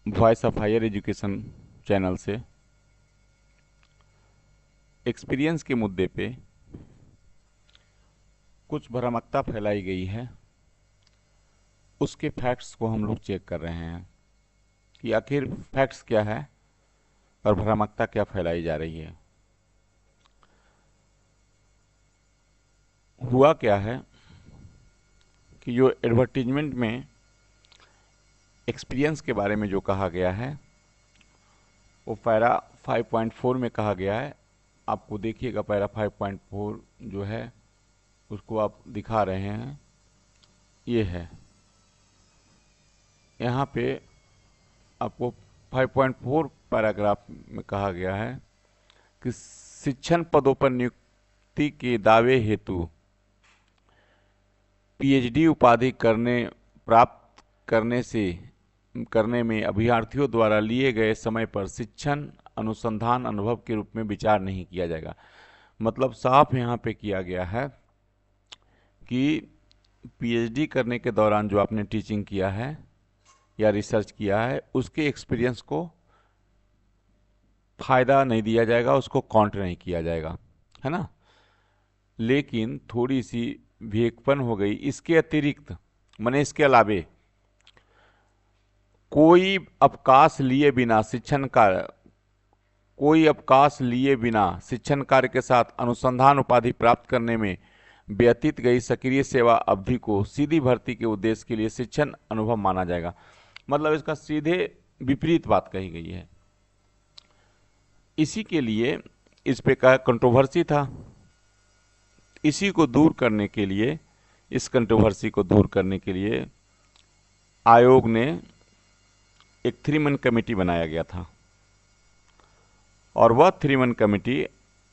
Voice of higher education channel से experience के मुद्दे पे कुछ भ्रामकता फैलाई गई है। उसके फैक्ट्स को हम लोग चेक कर रहे हैं कि आखिर फैक्ट्स क्या है और भ्रामकता क्या फैलाई जा रही है। हुआ क्या है कि जो एडवर्टीजमेंट में एक्सपीरियंस के बारे में जो कहा गया है वो पैरा 5.4 में कहा गया है। आपको देखिएगा पैरा 5.4 जो है उसको आप दिखा रहे हैं, ये है। यहाँ पे आपको 5.4 पैराग्राफ में कहा गया है कि शिक्षण पदों पर नियुक्ति के दावे हेतु पीएचडी उपाधि प्राप्त करने में अभ्यर्थियों द्वारा लिए गए समय पर शिक्षण अनुसंधान अनुभव के रूप में विचार नहीं किया जाएगा। मतलब साफ यहाँ पे किया गया है कि पीएचडी करने के दौरान जो आपने टीचिंग किया है या रिसर्च किया है उसके एक्सपीरियंस को फायदा नहीं दिया जाएगा, उसको काउंट नहीं किया जाएगा, है ना। लेकिन थोड़ी सी विवेकपन हो गई। इसके अतिरिक्त माने इसके अलावे कोई अवकाश लिए बिना शिक्षण कार्य के साथ अनुसंधान उपाधि प्राप्त करने में व्यतीत गई सक्रिय सेवा अवधि को सीधी भर्ती के उद्देश्य के लिए शिक्षण अनुभव माना जाएगा। मतलब इसका सीधे विपरीत बात कही गई है। इसी के लिए इस पे का कंट्रोवर्सी था। इसी को दूर करने के लिए, इस कंट्रोवर्सी को दूर करने के लिए आयोग ने एक 3 मन कमेटी बनाया गया था। और वह 3 मन कमेटी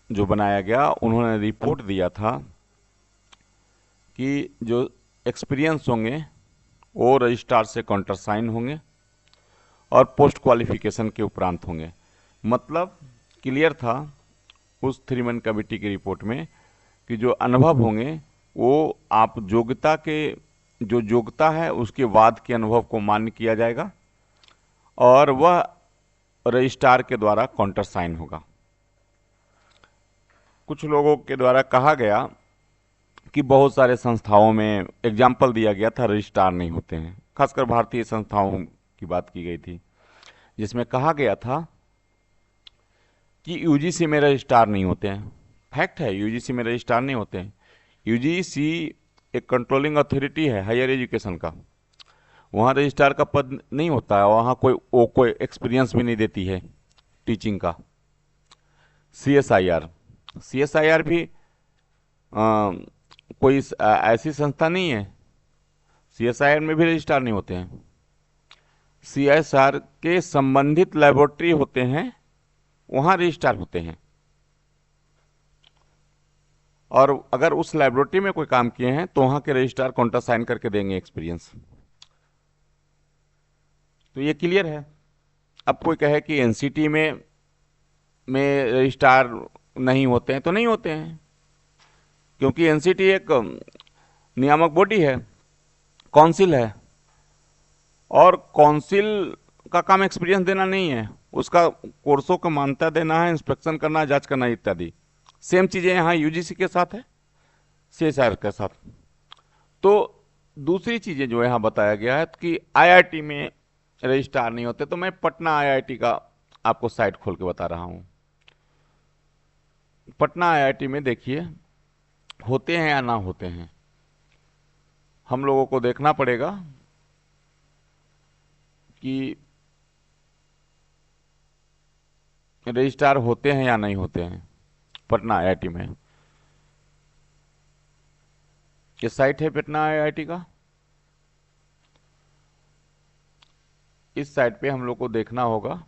जो बनाया गया, उन्होंने रिपोर्ट दिया था कि जो एक्सपीरियंस होंगे वो रजिस्ट्रार से काउंटर साइन होंगे और पोस्ट क्वालिफिकेशन के उपरांत होंगे। मतलब क्लियर था उस 3 मन कमेटी की रिपोर्ट में कि जो अनुभव होंगे वो आप जो योग्यता है उसके बाद के अनुभव को मान्य किया जाएगा और वह रजिस्ट्रार के द्वारा काउंटर साइन होगा। कुछ लोगों के द्वारा कहा गया कि बहुत सारे संस्थाओं में एग्जाम्पल दिया गया था रजिस्ट्रार नहीं होते हैं, खासकर भारतीय संस्थाओं की बात की गई थी, जिसमें कहा गया था कि यूजीसी में रजिस्ट्रार नहीं होते हैं। फैक्ट है, यूजीसी में रजिस्ट्रार नहीं होते हैं। यूजीसी एक कंट्रोलिंग अथॉरिटी है हायर एजुकेशन का। वहाँ रजिस्ट्रार का पद नहीं होता है, वहाँ कोई एक्सपीरियंस भी नहीं देती है टीचिंग का। सीएसआईआर सीएसआईआर भी कोई ऐसी संस्था नहीं है। सीएसआईआर में भी रजिस्ट्रार नहीं होते हैं। सीएसआर के संबंधित लेबोरेटरी होते हैं, वहाँ रजिस्ट्रार होते हैं। और अगर उस लेबोरेटरी में कोई काम किए हैं तो वहाँ के रजिस्ट्रार काउंटर साइन करके देंगे एक्सपीरियंस। तो ये क्लियर है। अब कोई कहे कि एनसीटी में रजिस्ट्रार नहीं होते हैं, तो नहीं होते हैं, क्योंकि एनसीटी एक नियामक बॉडी है, काउंसिल है। और काउंसिल का काम एक्सपीरियंस देना नहीं है, उसका कोर्सों को मान्यता देना है, इंस्पेक्शन करना, जांच करना इत्यादि। सेम चीजें यहाँ यूजीसी के साथ है, सीएसआर के साथ। तो दूसरी चीजें जो यहाँ बताया गया है कि आईआईटी में रजिस्ट्रार नहीं होते, तो मैं पटना आईआईटी का आपको साइट खोल के बता रहा हूं। पटना आईआईटी में देखिए होते हैं या ना होते हैं, हम लोगों को देखना पड़ेगा कि रजिस्ट्रार होते हैं या नहीं होते हैं पटना आईआईटी में। ये साइट है पटना आईआईटी का। इस साइट पे हम लोग को देखना होगा,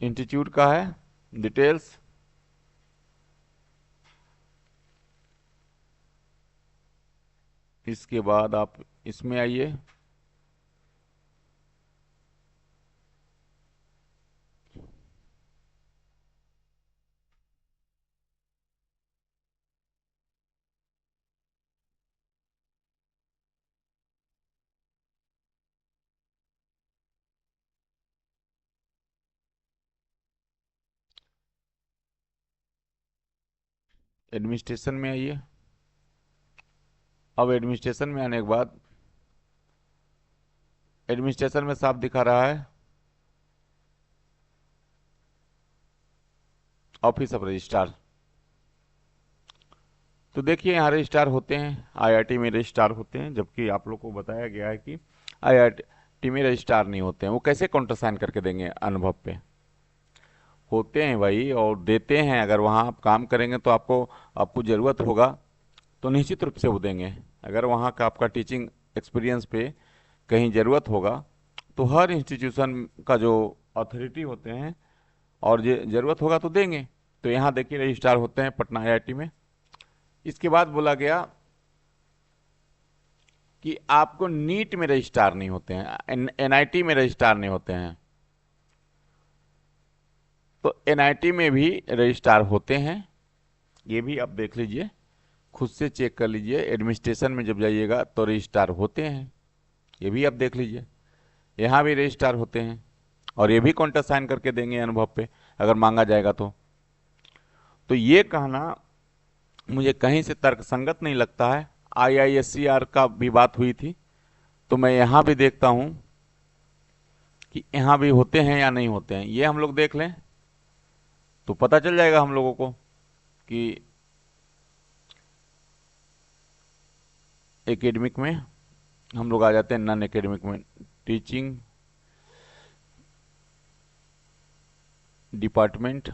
इंस्टीट्यूट का है डिटेल्स। इसके बाद आप इसमें आइए, एडमिनिस्ट्रेशन में आइए। अब एडमिनिस्ट्रेशन में आने के बाद एडमिनिस्ट्रेशन में साफ दिखा रहा है ऑफिस ऑफ रजिस्ट्रार। तो देखिए यहाँ रजिस्ट्रार होते हैं, आईआईटी में रजिस्ट्रार होते हैं, जबकि आप लोग को बताया गया है कि आईआईटी में रजिस्ट्रार नहीं होते हैं। वो कैसे काउंटर साइन करके देंगे? अनुभव पे होते हैं भाई, और देते हैं। अगर वहाँ आप काम करेंगे तो आपको आपको ज़रूरत होगा तो निश्चित रूप से वो देंगे। अगर वहाँ का आपका टीचिंग एक्सपीरियंस पे कहीं ज़रूरत होगा तो हर इंस्टीट्यूशन का जो अथॉरिटी होते हैं और ज़रूरत होगा तो देंगे। तो यहाँ देखिए रजिस्ट्रार होते हैं पटना आईआईटी में। इसके बाद बोला गया कि आपको नीट में रजिस्ट्रार नहीं होते हैं, एनआईटी में रजिस्ट्रार नहीं होते हैं। तो एनआईटी में भी रजिस्ट्रार होते हैं, ये भी आप देख लीजिए, खुद से चेक कर लीजिए। एडमिनिस्ट्रेशन में जब जाइएगा तो रजिस्ट्रार होते हैं, ये भी आप देख लीजिए। यहाँ भी रजिस्ट्रार होते हैं और ये भी कॉन्ट्रैक्ट साइन करके देंगे अनुभव पे अगर मांगा जाएगा तो ये कहना मुझे कहीं से तर्कसंगत नहीं लगता है। आईआईएससीआर का भी बात हुई थी, तो मैं यहाँ भी देखता हूँ कि यहाँ भी होते हैं या नहीं होते हैं। ये हम लोग देख लें तो पता चल जाएगा हम लोगों को कि एकेडमिक में हम लोग आ जाते हैं, नॉन एकेडमिक में teaching department,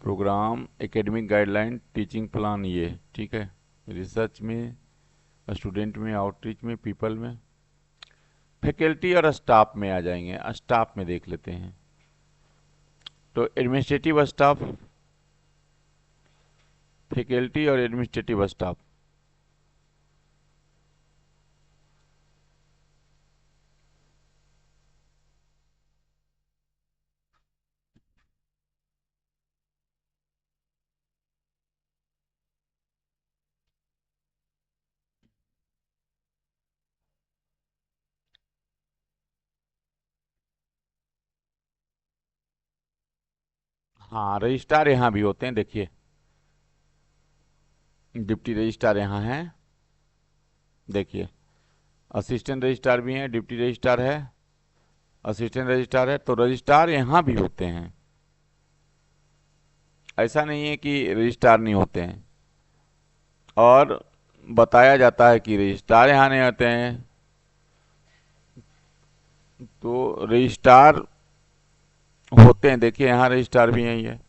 program, academic guideline, teaching plan, ये ठीक है। रिसर्च में, स्टूडेंट में, आउटरीच में, पीपल में, फैकल्टी और स्टाफ में आ जाएंगे। स्टाफ में देख लेते हैं तो एडमिनिस्ट्रेटिव स्टाफ, फैकल्टी और एडमिनिस्ट्रेटिव स्टाफ। हाँ रजिस्ट्रार यहाँ भी होते हैं, देखिए डिप्टी रजिस्ट्रार यहाँ हैं, देखिए असिस्टेंट रजिस्ट्रार भी हैं, डिप्टी रजिस्ट्रार है, असिस्टेंट रजिस्ट्रार है। तो रजिस्ट्रार यहाँ भी होते हैं, ऐसा नहीं है कि रजिस्ट्रार नहीं होते हैं। और बताया जाता है कि रजिस्ट्रार यहाँ नहीं होते हैं, तो रजिस्ट्रार होते हैं। देखिए यहाँ रजिस्ट्रार भी यही है,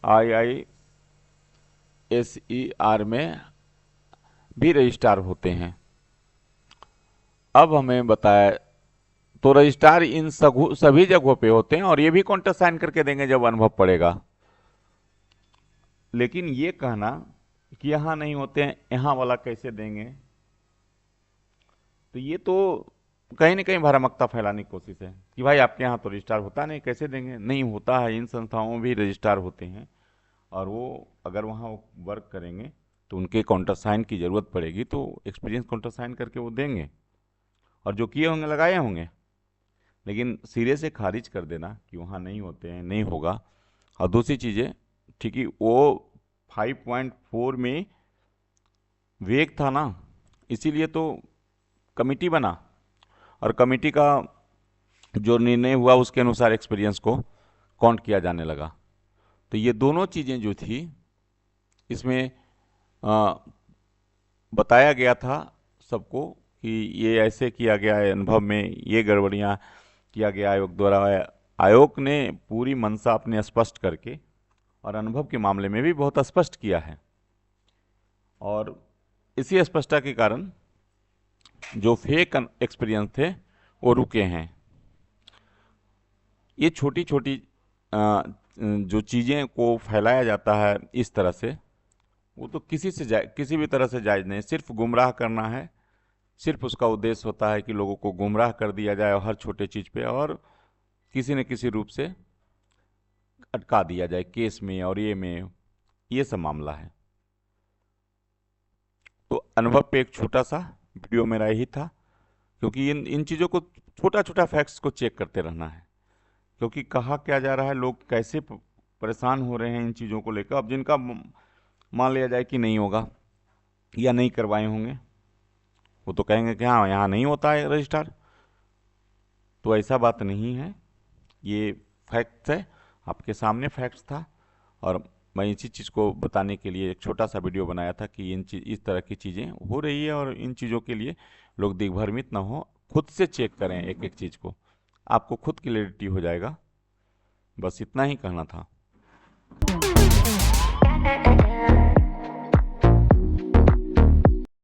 आईआईएसईआर में भी रजिस्ट्रार होते हैं। अब हमें बताया तो रजिस्ट्रार इन सभी जगहों पे होते हैं और ये भी कॉन्ट्रैक्ट साइन करके देंगे जब अनुभव पड़ेगा। लेकिन ये कहना कि यहाँ नहीं होते हैं, यहाँ वाला कैसे देंगे, तो ये तो कहीं ना कहीं भ्रामकता फैलाने की कोशिश है कि भाई आपके यहाँ तो रजिस्ट्रार होता नहीं, कैसे देंगे? नहीं होता है, इन संस्थाओं में भी रजिस्ट्रार होते हैं और वो अगर वहाँ वर्क करेंगे तो उनके काउंटर साइन की ज़रूरत पड़ेगी तो एक्सपीरियंस काउंटर साइन करके वो देंगे और जो किए होंगे लगाए होंगे। लेकिन सिरे से खारिज कर देना कि वहाँ नहीं होते हैं, नहीं होगा। और दूसरी चीज़ें, ठीक है, वो 5.4 में वेग था ना, इसीलिए तो कमिटी बना और कमिटी का जो निर्णय हुआ उसके अनुसार एक्सपीरियंस को काउंट किया जाने लगा। तो ये दोनों चीज़ें जो थी इसमें बताया गया था सबको कि ये ऐसे किया गया है, अनुभव में ये गड़बड़ियाँ किया गया आयोग द्वारा। आयोग ने पूरी मंशा अपने स्पष्ट करके और अनुभव के मामले में भी बहुत स्पष्ट किया है और इसी स्पष्टता के कारण जो फेक एक्सपीरियंस थे वो रुके हैं। ये छोटी छोटी जो चीज़ें को फैलाया जाता है इस तरह से, वो तो किसी भी तरह से जायज़ नहीं। सिर्फ गुमराह करना है, सिर्फ उसका उद्देश्य होता है कि लोगों को गुमराह कर दिया जाए हर छोटे चीज़ पे और किसी न किसी रूप से अटका दिया जाए केस में और ये सब मामला है। तो अनुभव पे एक छोटा सा वीडियो मेरा यही था, क्योंकि इन चीज़ों को छोटा छोटा फैक्ट्स को चेक करते रहना है, क्योंकि कहा क्या जा रहा है, लोग कैसे परेशान हो रहे हैं इन चीज़ों को लेकर। अब जिनका मान लिया जाए कि नहीं होगा या नहीं करवाए होंगे, वो तो कहेंगे कि हाँ यहाँ नहीं होता है रजिस्ट्रार। तो ऐसा बात नहीं है, ये फैक्ट्स है, आपके सामने फैक्ट्स था। और मैं इसी चीज़ को बताने के लिए एक छोटा सा वीडियो बनाया था कि इस तरह की चीज़ें हो रही है, और इन चीज़ों के लिए लोग दिग्भ्रमित ना हो, खुद से चेक करें एक एक चीज़ को, आपको खुद क्लैरिटी हो जाएगा। बस इतना ही कहना था।